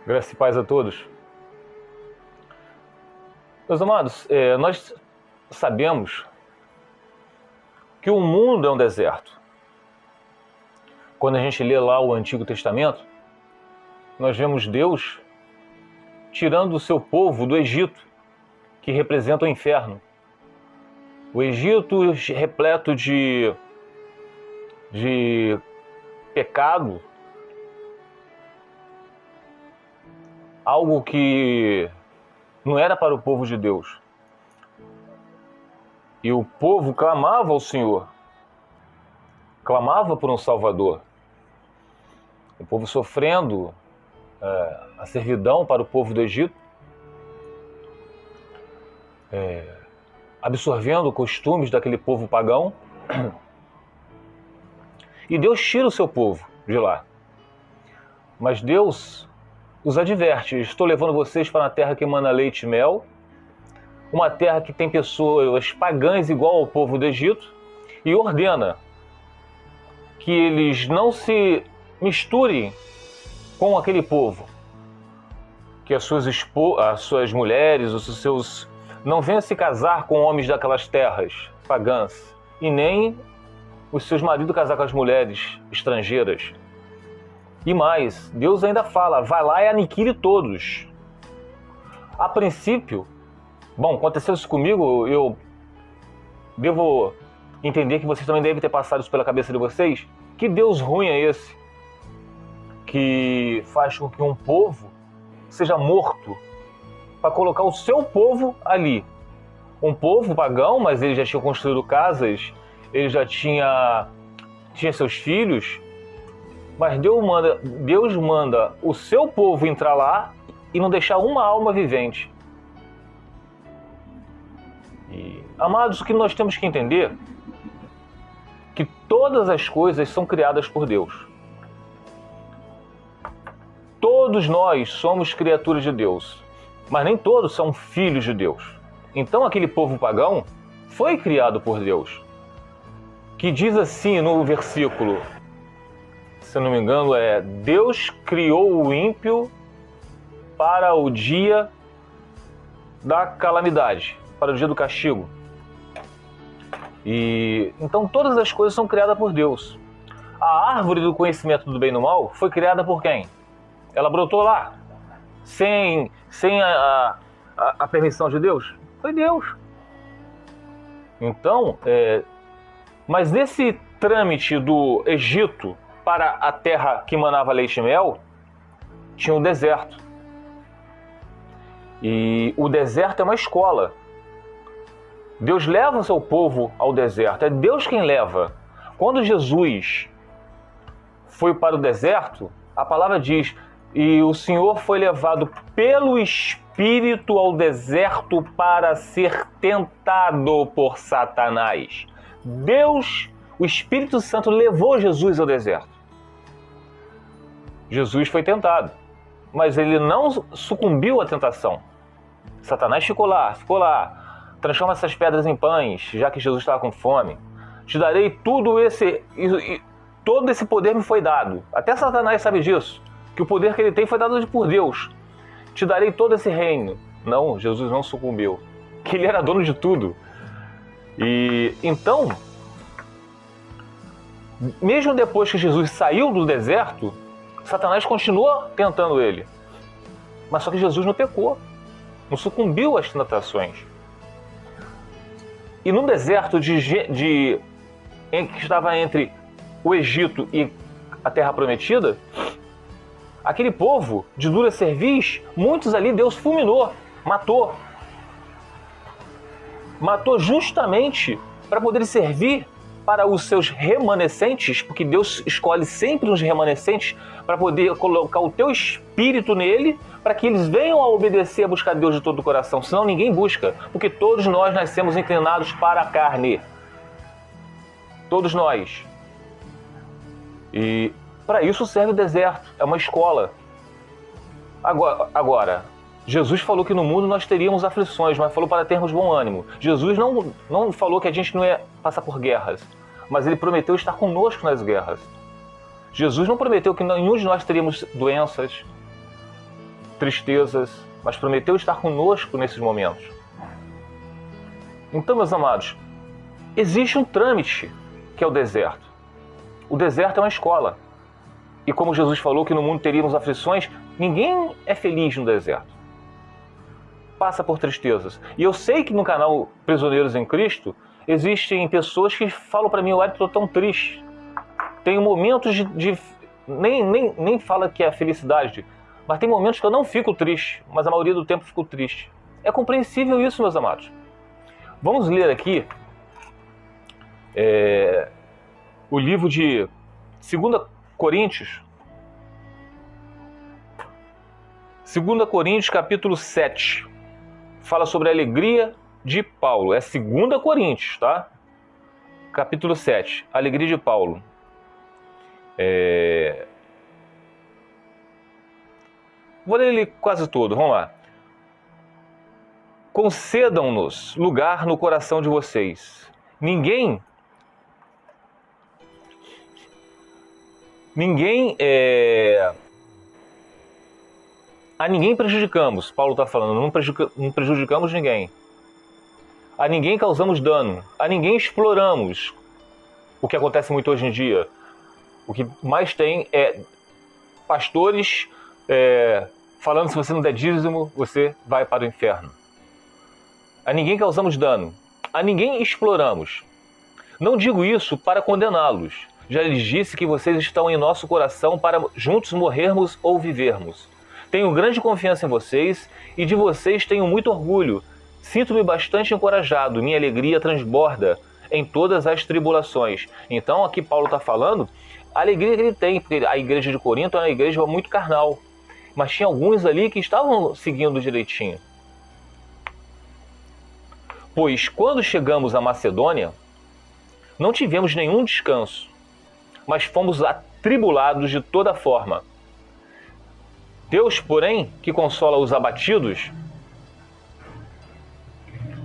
Graça e paz a todos. Meus amados, nós sabemos que o mundo é um deserto. Quando a gente lê lá o Antigo Testamento, nós vemos Deus tirando o seu povo do Egito, que representa o inferno. O Egito repleto de pecado, algo que não era para o povo de Deus. E o povo clamava ao Senhor, clamava por um Salvador. O povo sofrendo a servidão para o povo do Egito, absorvendo costumes daquele povo pagão. E Deus tira o seu povo de lá. Mas Deus os adverte: estou levando vocês para uma terra que emana leite e mel, uma terra que tem pessoas pagãs igual ao povo do Egito, e ordena que eles não se misturem com aquele povo, que as suas mulheres, os seus não venham se casar com homens daquelas terras pagãs, e nem os seus maridos casar com as mulheres estrangeiras. E mais, Deus ainda fala: vai lá e aniquile todos. A princípio, aconteceu isso comigo, eu devo entender que vocês também devem ter passado isso pela cabeça de vocês. Que Deus ruim é esse que faz com que um povo seja morto para colocar o seu povo ali? Um povo pagão, mas ele já tinha construído casas, ele já tinha seus filhos, mas Deus manda o seu povo entrar lá e não deixar uma alma vivente. E, amados, o que nós temos que entender é que todas as coisas são criadas por Deus. Todos nós somos criaturas de Deus, mas nem todos são filhos de Deus. Então aquele povo pagão foi criado por Deus, que diz assim no versículo, se não me engano, Deus criou o ímpio para o dia da calamidade, para o dia do castigo. E então todas as coisas são criadas por Deus. A árvore do conhecimento do bem e do mal foi criada por quem? Ela brotou lá, sem a permissão de Deus? Foi Deus. Então, mas nesse trâmite do Egito para a terra que manava leite e mel, tinha um deserto. E o deserto é uma escola. Deus leva o seu povo ao deserto, é Deus quem leva. Quando Jesus foi para o deserto, a palavra diz: e o Senhor foi levado pelo Espírito ao deserto para ser tentado por Satanás. Deus, o Espírito Santo, levou Jesus ao deserto. Jesus foi tentado, mas ele não sucumbiu à tentação. Satanás ficou lá. Transforma essas pedras em pães, já que Jesus estava com fome. Te darei todo esse poder me foi dado. Até Satanás sabe disso, que o poder que ele tem foi dado por Deus. Te darei todo esse reino. Não, Jesus não sucumbiu, que ele era dono de tudo. E então, mesmo depois que Jesus saiu do deserto, Satanás continua tentando ele. Mas só que Jesus não pecou, não sucumbiu às tentações. E num deserto que estava entre o Egito e a Terra Prometida, aquele povo de dura cerviz, muitos ali Deus fulminou, matou. Matou justamente para poder servir para os seus remanescentes, porque Deus escolhe sempre os remanescentes para poder colocar o teu espírito nele, para que eles venham a obedecer, a buscar Deus de todo o coração. Senão ninguém busca, porque todos nós nascemos inclinados para a carne. Todos nós. E para isso serve o deserto, é uma escola. Agora, Jesus falou que no mundo nós teríamos aflições, mas falou para termos bom ânimo. Jesus não falou que a gente não ia passar por guerras, mas ele prometeu estar conosco nas guerras. Jesus não prometeu que nenhum de nós teríamos doenças. tristezas, mas prometeu estar conosco nesses momentos. Então, meus amados, existe um trâmite que é o deserto. O deserto é uma escola. E como Jesus falou que no mundo teríamos aflições, ninguém é feliz no deserto. Passa por tristezas. E eu sei que no canal Prisioneiros em Cristo existem pessoas que falam para mim: "Olha, estou tão triste". Tem momentos nem fala que é felicidade, mas tem momentos que eu não fico triste, mas a maioria do tempo fico triste. É compreensível isso, meus amados. Vamos ler aqui o livro de 2 Coríntios. 2 Coríntios, capítulo 7. Fala sobre a alegria de Paulo. É 2 Coríntios, tá? Capítulo 7. Alegria de Paulo. Vou ler ele quase todo. Vamos lá. Concedam-nos lugar no coração de vocês. A ninguém prejudicamos. Paulo está falando, não prejudicamos ninguém. A ninguém causamos dano. A ninguém exploramos. O que acontece muito hoje em dia. O que mais tem é pastores falando: se você não der dízimo, você vai para o inferno. A ninguém causamos dano. A ninguém exploramos. Não digo isso para condená-los. Já lhes disse que vocês estão em nosso coração para juntos morrermos ou vivermos. Tenho grande confiança em vocês e de vocês tenho muito orgulho. Sinto-me bastante encorajado. Minha alegria transborda em todas as tribulações. Então aqui Paulo está falando a alegria que ele tem, porque a igreja de Corinto era uma igreja muito carnal. Mas tinha alguns ali que estavam seguindo direitinho. Pois quando chegamos à Macedônia, não tivemos nenhum descanso, mas fomos atribulados de toda forma. Deus, porém, que consola os abatidos,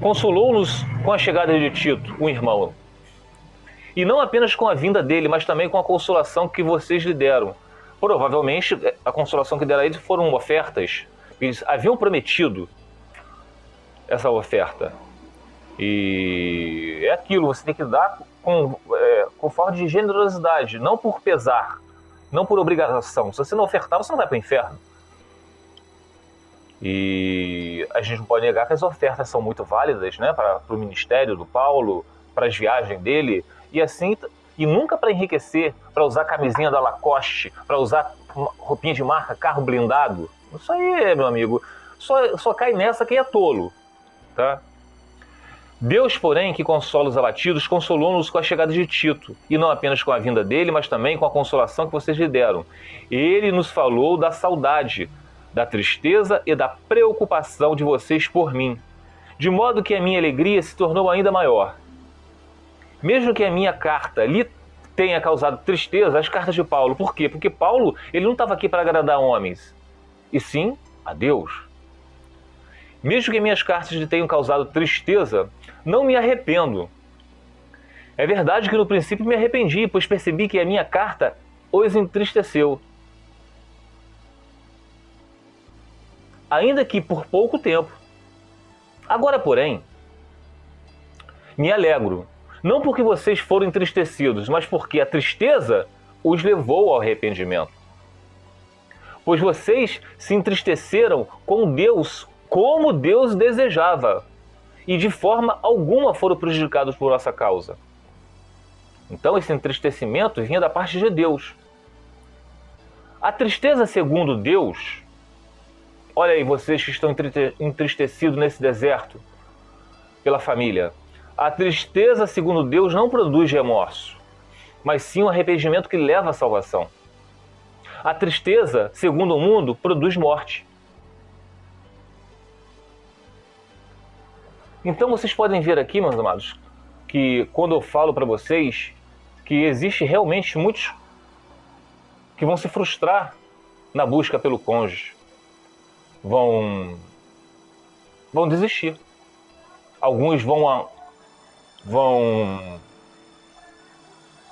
consolou-nos com a chegada de Tito, um irmão. E não apenas com a vinda dele, mas também com a consolação que vocês lhe deram. Provavelmente, a consolação que deram a ele foram ofertas. Eles haviam prometido essa oferta. E é aquilo, você tem que dar com forma de generosidade, não por pesar, não por obrigação. Se você não ofertar, você não vai para o inferno. E a gente não pode negar que as ofertas são muito válidas, né, para o ministério do Paulo, para as viagens dele, e assim, e nunca para enriquecer, para usar camisinha da Lacoste, para usar roupinha de marca, carro blindado. Isso aí, meu amigo, só cai nessa quem é tolo, tá? Deus, porém, que consola os abatidos, consolou-nos com a chegada de Tito, e não apenas com a vinda dele, mas também com a consolação que vocês lhe deram. Ele nos falou da saudade, da tristeza e da preocupação de vocês por mim, de modo que a minha alegria se tornou ainda maior. Mesmo que a minha carta lhe tenha causado tristeza, as cartas de Paulo. Por quê? Porque Paulo ele não estava aqui para agradar homens, e sim a Deus. Mesmo que minhas cartas lhe tenham causado tristeza, não me arrependo. É verdade que no princípio me arrependi, pois percebi que a minha carta os entristeceu. Ainda que por pouco tempo. Agora, porém, me alegro, não porque vocês foram entristecidos, mas porque a tristeza os levou ao arrependimento. Pois vocês se entristeceram com Deus como Deus desejava, e de forma alguma foram prejudicados por nossa causa. Então esse entristecimento vinha da parte de Deus. A tristeza segundo Deus, olha aí vocês que estão entristecidos nesse deserto pela família, a tristeza segundo Deus não produz remorso, mas sim um arrependimento que leva à salvação. A tristeza segundo o mundo produz morte. Então vocês podem ver aqui, meus amados, que quando eu falo para vocês que existe realmente muitos que vão se frustrar na busca pelo cônjuge, vão desistir. Alguns vão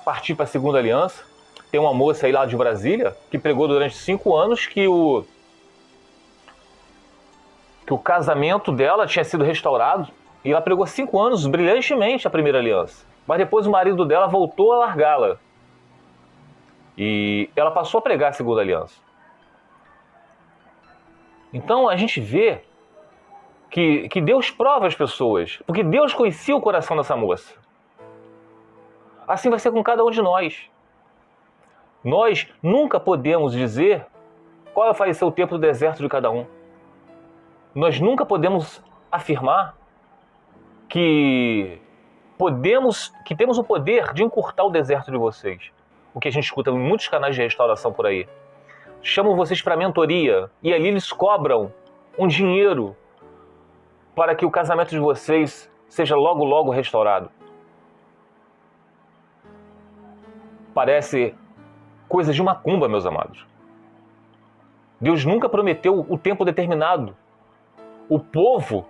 partir para a segunda aliança. Tem uma moça aí lá de Brasília que pregou durante 5 anos que que o casamento dela tinha sido restaurado e ela pregou 5 anos brilhantemente a primeira aliança. Mas depois o marido dela voltou a largá-la. E ela passou a pregar a segunda aliança. Então a gente vê que Deus prova as pessoas, porque Deus conhecia o coração dessa moça. Assim vai ser com cada um de nós. Nós nunca podemos dizer qual vai ser o tempo do deserto de cada um. Nós nunca podemos afirmar que temos o poder de encurtar o deserto de vocês. O que a gente escuta em muitos canais de restauração por aí. Chamam vocês para mentoria e ali eles cobram um dinheiro para que o casamento de vocês seja logo, logo restaurado. Parece coisa de macumba, meus amados. Deus nunca prometeu o tempo determinado. O povo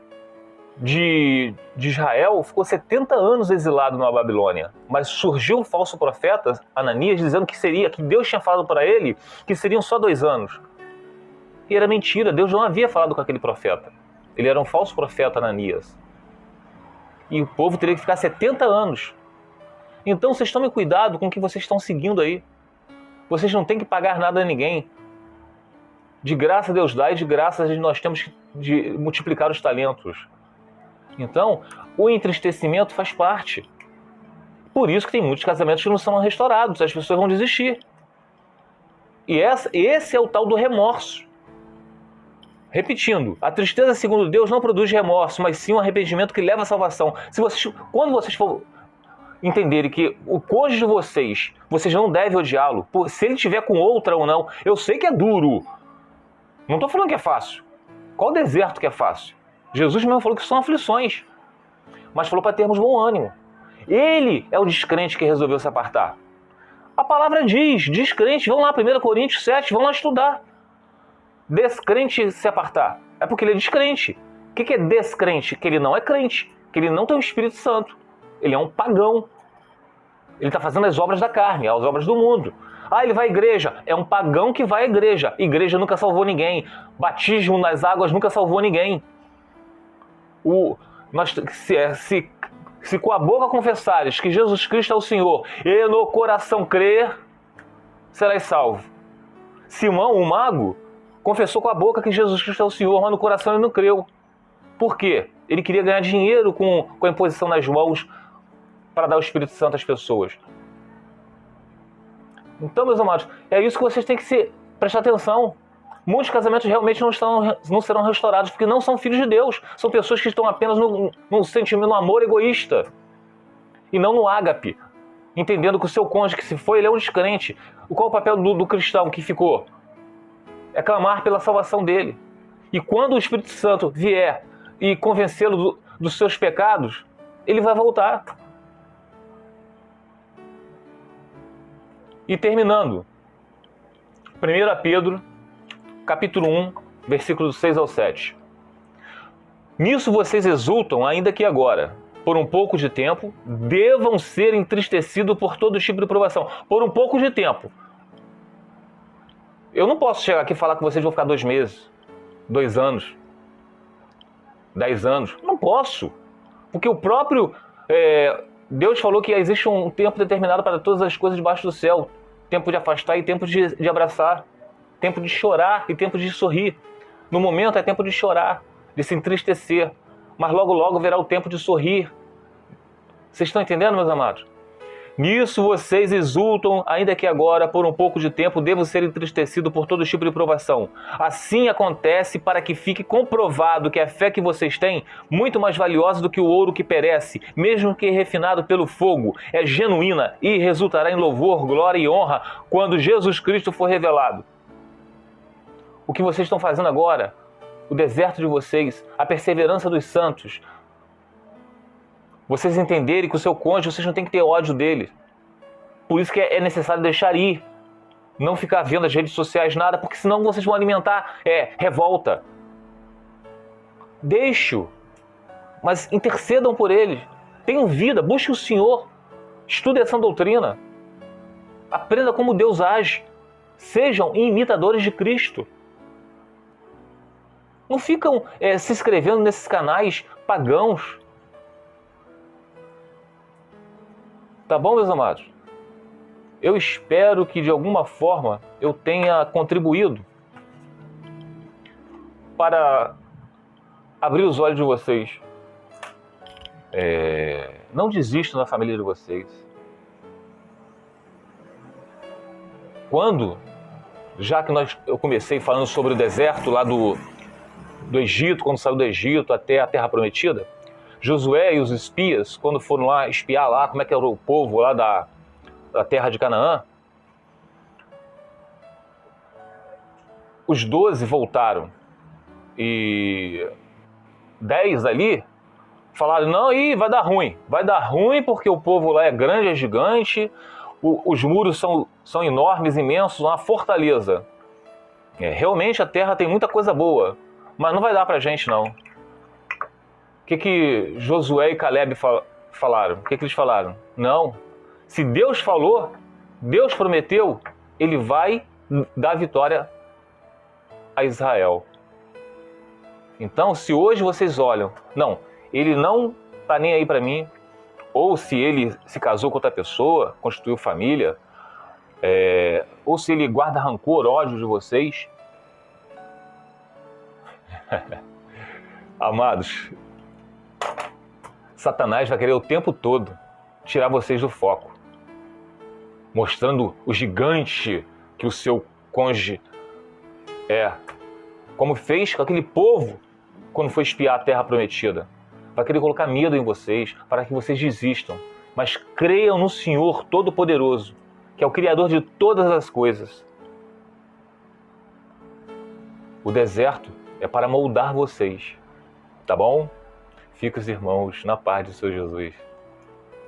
de Israel ficou 70 anos exilado na Babilônia, mas surgiu um falso profeta, Ananias, dizendo que Deus tinha falado para ele que seriam só 2 anos. E era mentira, Deus não havia falado com aquele profeta. Ele era um falso profeta, Ananias. E o povo teria que ficar 70 anos. Então vocês tomem cuidado com o que vocês estão seguindo aí. Vocês não têm que pagar nada a ninguém. De graça Deus dá e de graça nós temos de multiplicar os talentos. Então, o entristecimento faz parte. Por isso que tem muitos casamentos que não são restaurados, as pessoas vão desistir. E esse é o tal do remorso. Repetindo, a tristeza segundo Deus não produz remorso, mas sim um arrependimento que leva à salvação. Quando vocês for entenderem que o cônjuge de vocês não devem odiá-lo, se ele estiver com outra ou não, eu sei que é duro. Não estou falando que é fácil. Qual deserto que é fácil? Jesus mesmo falou que são aflições, mas falou para termos bom ânimo. Ele é o descrente que resolveu se apartar. A palavra diz, descrente, vão lá, 1 Coríntios 7, vão lá estudar. Descrente se apartar, é porque ele é descrente. O que é descrente? Que ele não é crente, que ele não tem o Espírito Santo. Ele é um pagão. Ele está fazendo as obras da carne, as obras do mundo. Ele vai à igreja. É um pagão que vai à igreja. Igreja nunca salvou ninguém. Batismo nas águas nunca salvou ninguém. Se com a boca confessares que Jesus Cristo é o Senhor e no coração crer, serás salvo. Simão, o mago, confessou com a boca que Jesus Cristo é o Senhor, mas no coração ele não creu. Por quê? Ele queria ganhar dinheiro com a imposição nas mãos para dar o Espírito Santo às pessoas. Então, meus amados, é isso que vocês têm que prestar atenção. Muitos casamentos realmente não serão restaurados porque não são filhos de Deus. São pessoas que estão apenas num sentimento, no amor egoísta. E não no ágape. Entendendo que o seu cônjuge que se foi, ele é um descrente. Qual o papel do cristão que ficou? É clamar pela salvação dele. E quando o Espírito Santo vier e convencê-lo dos seus pecados, ele vai voltar. E terminando, 1 Pedro, capítulo 1, versículos 6 ao 7. Nisso vocês exultam, ainda que agora, por um pouco de tempo, devam ser entristecidos por todo tipo de provação. Por um pouco de tempo. Eu não posso chegar aqui e falar que vocês vão ficar 2 meses, 2 anos, 10 anos. Não posso. Porque o próprio Deus falou que existe um tempo determinado para todas as coisas debaixo do céu. Tempo de afastar e tempo de abraçar. Tempo de chorar e tempo de sorrir. No momento é tempo de chorar, de se entristecer. Mas logo, logo virá o tempo de sorrir. Vocês estão entendendo, meus amados? Nisso vocês exultam, ainda que agora, por um pouco de tempo, devam ser entristecidos por todo tipo de provação. Assim acontece para que fique comprovado que a fé que vocês têm, muito mais valiosa do que o ouro que perece, mesmo que refinado pelo fogo, é genuína e resultará em louvor, glória e honra quando Jesus Cristo for revelado. O que vocês estão fazendo agora, o deserto de vocês, a perseverança dos santos, vocês entenderem que o seu cônjuge, vocês não têm que ter ódio dele. Por isso que é necessário deixar ir. Não ficar vendo as redes sociais, nada, porque senão vocês vão alimentar revolta. Deixe-o, mas intercedam por ele. Tenham vida, busque o Senhor. Estude essa doutrina. Aprenda como Deus age. Sejam imitadores de Cristo. Não ficam se inscrevendo nesses canais pagãos. Tá bom, meus amados? Eu espero que de alguma forma eu tenha contribuído para abrir os olhos de vocês. Não desistam da família de vocês. Já que eu comecei falando sobre o deserto lá do Egito, quando saiu do Egito até a Terra Prometida, Josué e os espias, quando foram lá espiar lá como é que era o povo lá da terra de Canaã, os 12 voltaram e 10 ali falaram, não, vai dar ruim porque o povo lá é grande, é gigante, os muros são enormes, imensos, uma fortaleza. Realmente a terra tem muita coisa boa, mas não vai dar pra gente não. O que Josué e Caleb falaram? O que eles falaram? Não, se Deus falou, Deus prometeu, Ele vai dar vitória a Israel. Então, se hoje vocês olham, não, ele não tá nem aí para mim, ou se ele se casou com outra pessoa, constituiu família, ou se ele guarda rancor, ódio de vocês, amados, Satanás vai querer o tempo todo tirar vocês do foco, mostrando o gigante que o seu cônjuge é, como fez com aquele povo quando foi espiar a Terra Prometida. Vai querer colocar medo em vocês, para que vocês desistam. Mas creiam no Senhor Todo-Poderoso, que é o Criador de todas as coisas. O deserto é para moldar vocês, tá bom? Fica os irmãos na paz do Senhor Jesus.